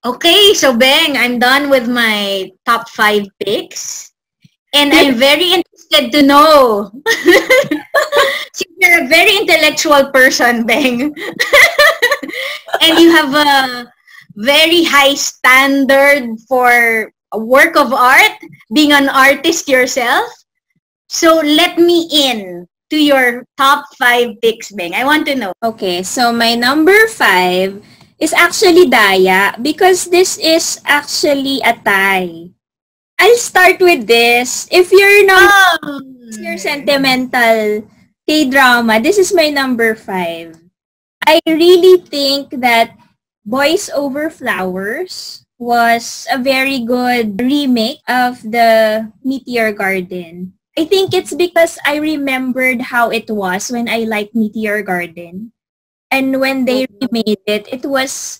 Okay, so Beng, I'm done with my top 5 picks. And I'm very interested to know. Since you're a very intellectual person, Beng. And you have a very high standard for a work of art, being an artist yourself. So let me in to your top 5 picks, Beng. I want to know. Okay, so my number 5 is actually Daya because this is actually a tie. I'll start with this. If your number is your sentimental K-drama, this is my number 5. I really think that Boys Over Flowers was a very good remake of the Meteor Garden. I think it's because I remembered how it was when I liked Meteor Garden. And when they remade it, it was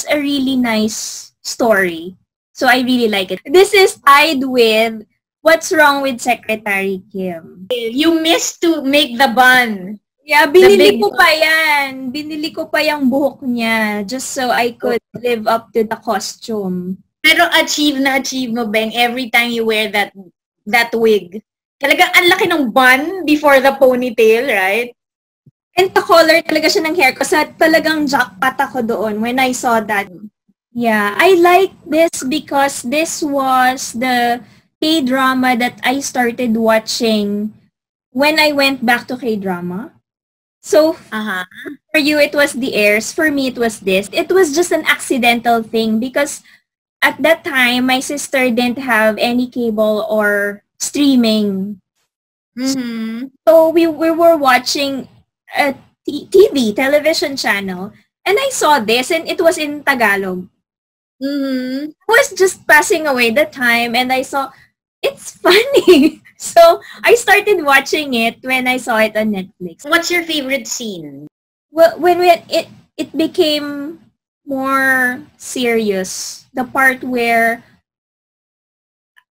a really nice story. So I really like it. This is tied with What's Wrong with Secretary Kim. You missed to make the bun. Yeah, binili ko pa yan. Binili ko pa yung buhok niya just so I could live up to the costume. Pero achieve mo, Beng, every time you wear that wig. Talagang ang laki ng bun before the ponytail, right? And the color talaga siya ng hair ko. So talagang jackpot ako doon when I saw that. Yeah, I like this because this was the K-drama that I started watching when I went back to K-drama. So, for you, it was The Heirs. For me, it was this. It was just an accidental thing because at that time, my sister didn't have any cable or streaming. Mm-hmm. So, we were watching a television channel. And I saw this and it was in Tagalog. Mm-hmm. I was just passing away the time and I saw, it's funny. So, I started watching it when I saw it on Netflix. What's your favorite scene? Well, when it became more serious, the part where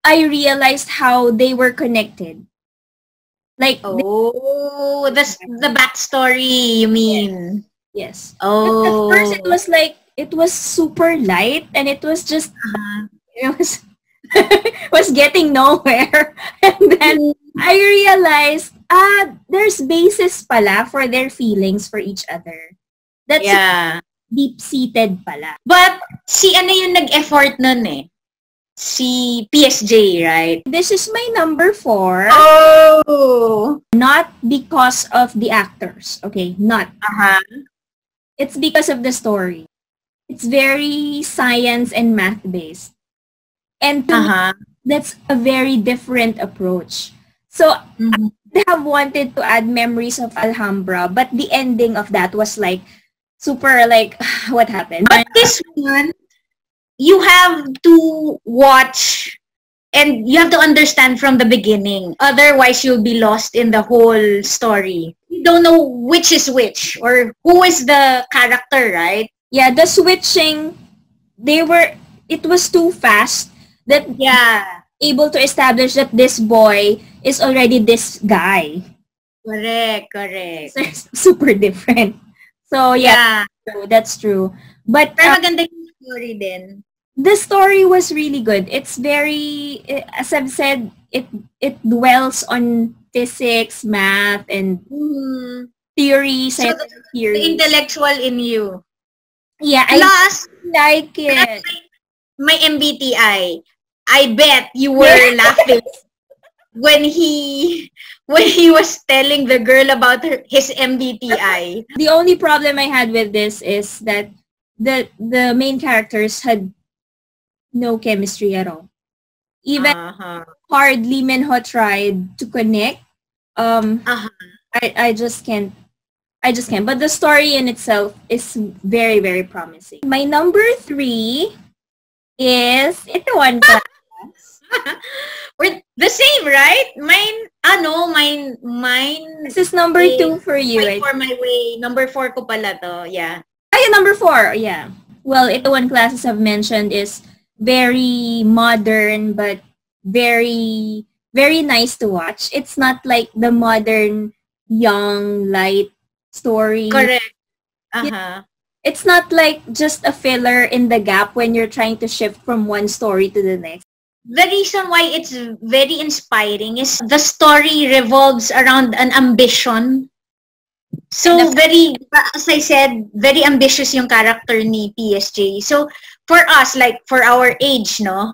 I realized how they were connected. Like, the backstory, you mean? yes. Oh. But at first, it was like, it was super light and it was just, it was getting nowhere. And then I realized, there's basis pala for their feelings for each other. That's deep-seated pala. But si ano yung nag-effort nun eh? Si PSJ, right? This is my number 4. Oh! Not because of the actors. Okay, not. It's because of the story. It's very science and math-based. And to me, that's a very different approach. So, I have wanted to add Memories of Alhambra, but the ending of that was like, super like, what happened? But this one, you have to watch and you have to understand from the beginning. Otherwise, you'll be lost in the whole story. You don't know which is which or who is the character, right? Yeah, the switching, it was too fast that able to establish that this boy is already this guy. Correct. So, super different. So, that's true. But, pero maganda yung story din. The story was really good. It's very, as I've said, it dwells on physics, math, and theory, scientific theory. The intellectual in you. Yeah, Plus, I like it. My MBTI. I bet you were laughing when he was telling the girl about his MBTI. The only problem I had with this is that the main characters had no chemistry at all. Even hardly Minho tried to connect. I just can't. But the story in itself is very, very promising. My number 3 is Ito One Class. We're the same, right? Mine. This is number 2 for you. Wait for my way. Number 4 ko pala to. Yeah. Number 4. Yeah. Well, Ito One Class, as I've mentioned, is very modern but very, very nice to watch. It's not like the modern, young, light story. Correct. It's not like just a filler in the gap when you're trying to shift from one story to the next. The reason why it's very inspiring is the story revolves around an ambition. So very, as I said, very ambitious yung character ni PSJ. So for us, like for our age, no,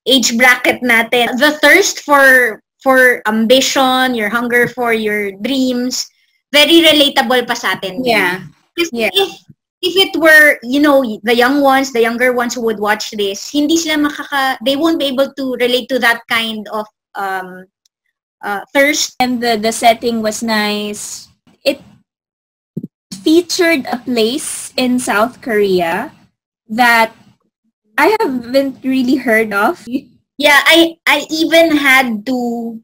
age bracket natin, the thirst for ambition, your hunger for your dreams, very relatable pa sa atin. Yeah. Kasi Yeah. if it were, you know, the young ones, the younger ones who would watch this, hindi sila they won't be able to relate to that kind of thirst. And the setting was nice. It featured a place in South Korea that I haven't really heard of. Yeah, I even had to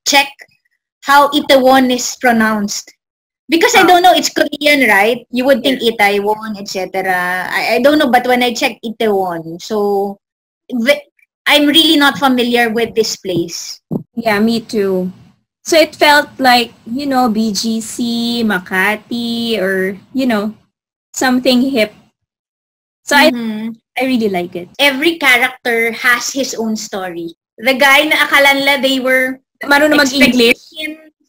check how Itaewon is pronounced. Because I don't know, it's Korean, right? You would think Itaewon, etc. I don't know, but when I checked Itaewon, so I'm really not familiar with this place. Yeah, me too. So it felt like, you know, BGC, Makati, or, you know, something hip. So I really like it. Every character has his own story. The guy na akala nila they were marunong mag-English.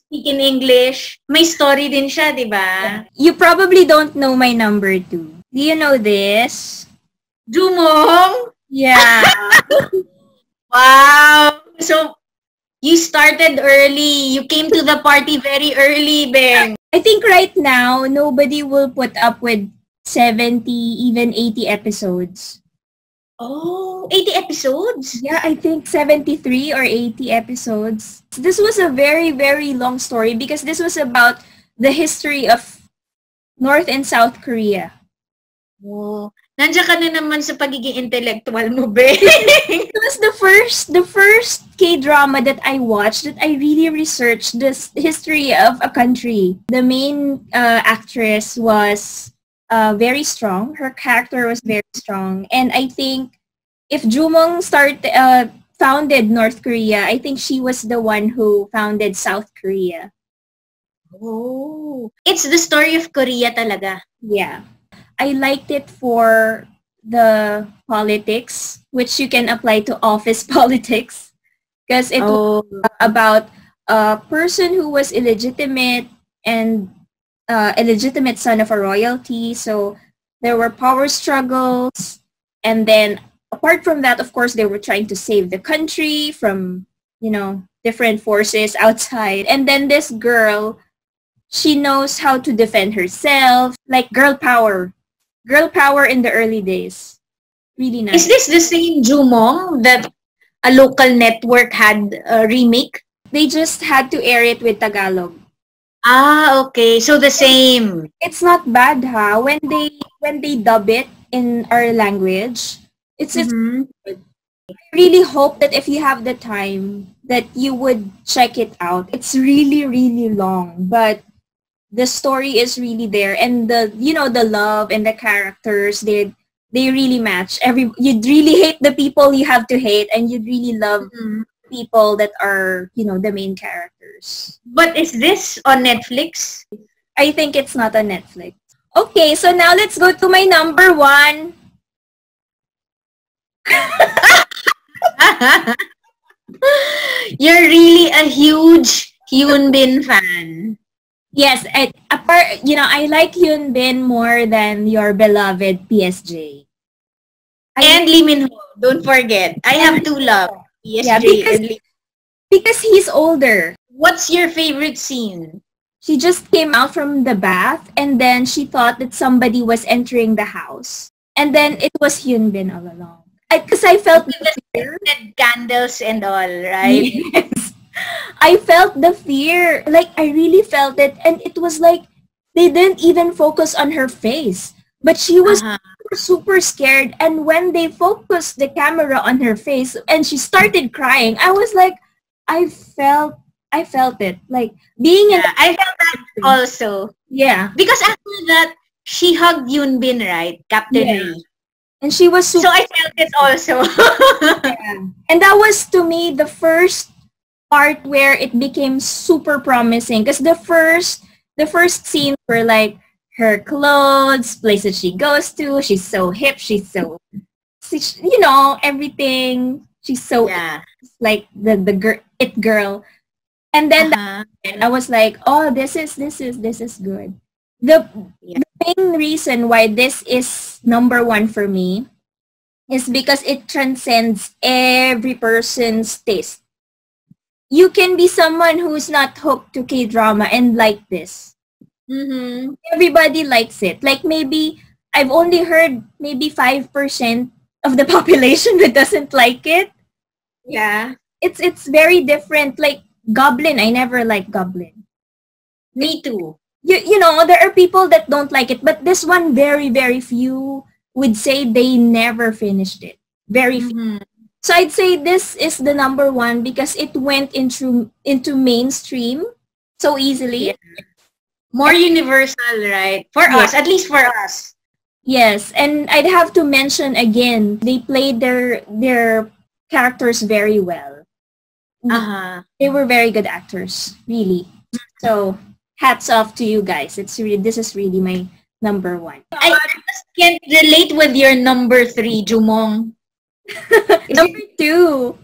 Speak in English. May story din siya, di ba? You probably don't know my number 2. Do you know this? Jumong? Yeah. Wow. So, you started early. You came to the party very early, Beng. I think right now, nobody will put up with 70, even 80 episodes. Oh, 80 episodes? Yeah, I think 73 or 80 episodes. This was a very, very long story because this was about the history of North and South Korea. Oh, nandiyan ka na naman sa pagiging intellectual mo, Beng. It was the first K-drama that I watched that I really researched the history of a country. The main actress was very strong. Her character was very strong. And I think if Jumong founded North Korea, I think she was the one who founded South Korea. Oh. It's the story of Korea talaga. Yeah. I liked it for the politics, which you can apply to office politics. Because it was about a person who was illegitimate and illegitimate son of a royalty. So there were power struggles. And then apart from that, of course, they were trying to save the country from, you know, different forces outside. And then this girl, she knows how to defend herself, like girl power. Girl power in the early days. Really nice. Is this the same Jumong that a local network had a remake? They just had to air it with Tagalog. Ah, okay. So the same. It's not bad, huh? When they dub it in our language, it's good. I really hope that if you have the time, that you would check it out. It's really, really long, but the story is really there, and the love and the characters, they really match. You'd really hate the people you have to hate, and you'd really love people that are, you know, the main characters. But is this on Netflix? I think it's not on Netflix. Okay, so now let's go to my number 1. You're really a huge Hyun Bin fan. Yes, I like Hyun Bin more than your beloved PSJ. And Lee Min Ho, don't forget. I have to love PSJ and Lee. Because he's older. What's your favorite scene? She just came out from the bath, and then she thought that somebody was entering the house. And then it was Hyun Bin all along. Because I felt the fear. Candles and all, right? Yes. I felt the fear. Like, I really felt it. And it was like, they didn't even focus on her face. But she was super scared. And when they focused the camera on her face and she started crying, I was like, I felt it. Like, being in... I felt that also. Yeah. Because after that, she hugged Yoon Bin, right? Captain Lee. And she was super... So I felt it also. Yeah. And that was, to me, the first part where it became super promising. Because the first scenes were like her clothes, places she goes to. She's so hip. She's so, you know, everything. She's so like the it girl. And then I was like, oh, this is good. The main reason why this is number one for me is because it transcends every person's taste. You can be someone who's not hooked to K-drama and like this. Everybody likes it. Like maybe I've only heard maybe 5% of the population that doesn't like it. Yeah. It's very different. Like Goblin, I never liked Goblin. Me too. You know, there are people that don't like it, but this one, very, very few would say they never finished it. Very few. So I'd say this is the number one because it went into mainstream so easily. Yeah. More universal, right? For us, at least for us. Yes, and I'd have to mention again, they played their characters very well. They were very good actors, really. So hats off to you guys. This is really my number one. I just can't relate with your number 3, Jumong. Number 2.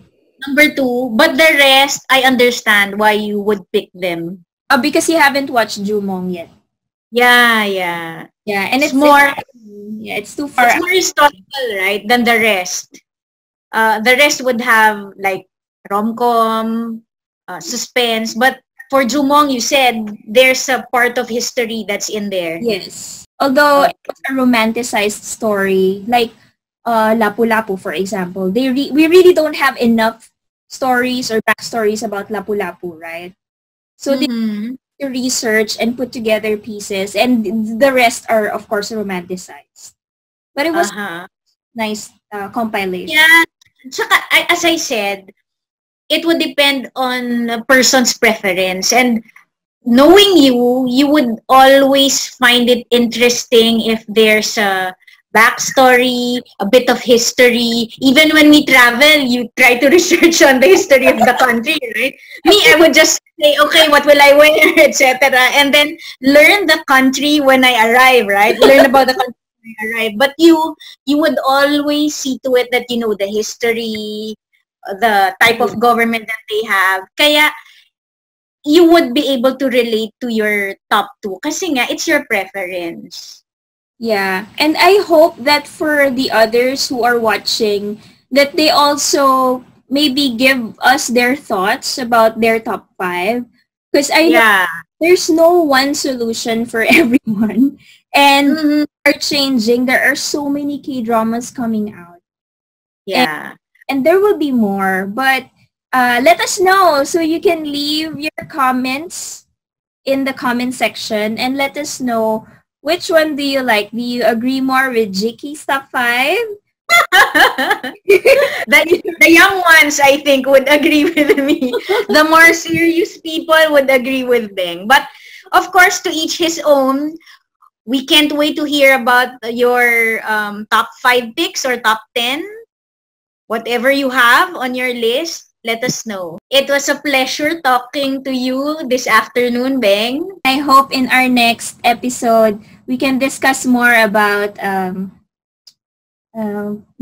Number 2, but the rest, I understand why you would pick them. Because you haven't watched Jumong yet. Yeah, and it's more. It's too far. It's more historical, right, than the rest. The rest would have like rom-com, suspense, but for Jumong, you said there's a part of history that's in there. Yes. Although it's a romanticized story, like Lapu-Lapu, for example, we really don't have enough stories or backstories about Lapu-Lapu, right? So they research and put together pieces, and the rest are, of course, romanticized. But it was nice compilation. Yeah. Tsaka, as I said, it would depend on a person's preference. And knowing you would always find it interesting if there's a backstory, a bit of history. Even when we travel, you try to research on the history of the country, right? Me, I would just say, okay, what will I wear, etc. And then learn the country when I arrive, right? Learn about the country when I arrive. But you would always see to it that you know the history, the type of government that they have. Kaya, you would be able to relate to your top 2. Kasi nga, it's your preference. Yeah, and I hope that for the others who are watching, that they also maybe give us their thoughts about their top 5. Because I know there's no one solution for everyone. And are changing. There are so many K-dramas coming out. Yeah. And there will be more. But let us know. So you can leave your comments in the comment section and let us know which one do you like. Do you agree more with Jickie's top 5? The young ones, I think, would agree with me. The more serious people would agree with Beng. But, of course, to each his own. We can't wait to hear about your top 5 picks or top 10. Whatever you have on your list, let us know. It was a pleasure talking to you this afternoon, Beng. I hope in our next episode, we can discuss more about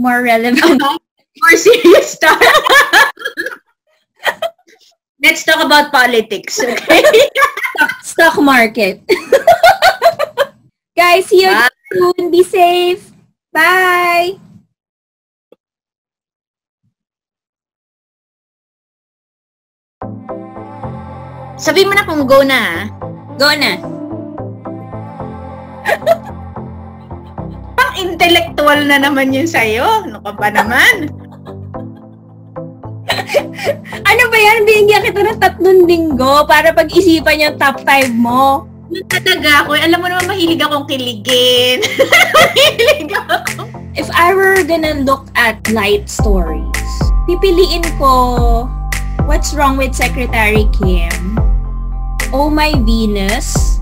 more relevant, more serious stuff. Let's talk about politics, okay? Stock market. Guys, see you soon. Be safe. Bye. Sabi mo na kung go na. Go na. Pang intellectual na naman yun sa'yo. Ano ka ba naman? Ano ba yan? Binigyan kita ng 3 linggo para pag-isipan yung top 5 mo. Talaga ako. Alam mo naman, mahilig akong kiligin. Mahilig ako. If I were gonna look at light stories, pipiliin ko What's Wrong with Secretary Kim, Oh My Venus,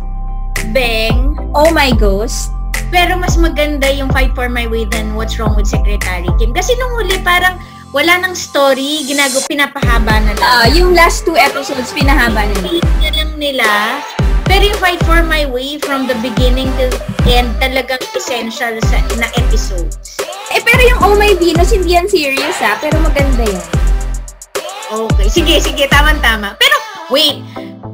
Beng, Oh My Ghost. Pero mas maganda yung Fight for My Way than What's Wrong with Secretary Kim. Kasi nung huli parang wala nang story, pinapahaba na lang. Yung last 2 episodes, pinahaba na lang. Na lang nila. Pero yung Fight for My Way from the beginning to end, talagang essential na episodes. Pero yung Oh My Venus, hindi yan serious pero maganda yan. Okay. Sige. Tama. Pero, wait.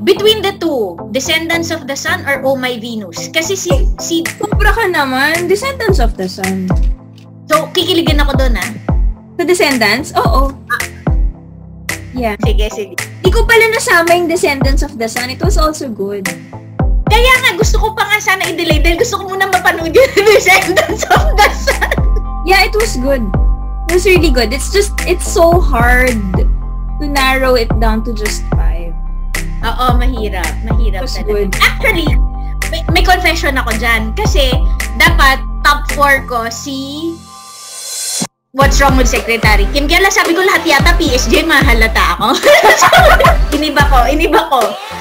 Between the two, Descendants of the Sun or Oh My Venus? Kasi si Sobra ka naman. Descendants of the Sun. So, kikiligin ako doon, The Descendants? Oo. Yeah. Sige. Di ko pala nasama yung Descendants of the Sun. It was also good. Kaya nga, gusto ko pa nga sana i-delay dahil gusto ko muna mapanood yung Descendants of the Sun. Yeah, it was good. It was really good. It's so hard to narrow it down to just 5. Oo, mahirap. Mahirap It was talaga. good. Actually, may confession ako dyan. Kasi, dapat top 4 ko si What's Wrong with Secretary Kim. Kaya lang sabi ko lahat yata PSG, mahalata ako. Iniba ko.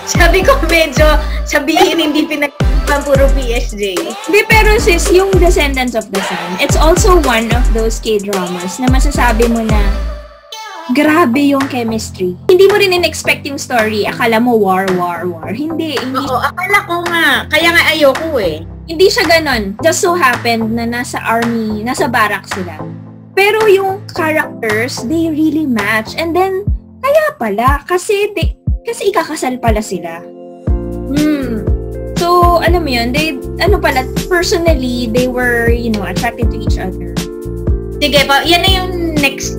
Sabi ko medyo sabihin hindi pinag-iban puro PSG. Hindi, pero sis, yung Descendants of the Sun, it's also one of those K-dramas na masasabi mo na grabe yung chemistry. Hindi mo rin in-expect yung story. Akala mo war. Hindi. Oo, akala ko nga. Kaya nga ayoko Hindi siya ganon. Just so happened na nasa army, nasa barrack sila. Pero yung characters, they really match. And then, kaya pala, kasi ikakasal pala sila. So, alam mo yun, personally, they were, attracted to each other. Sige pa, yan na yung next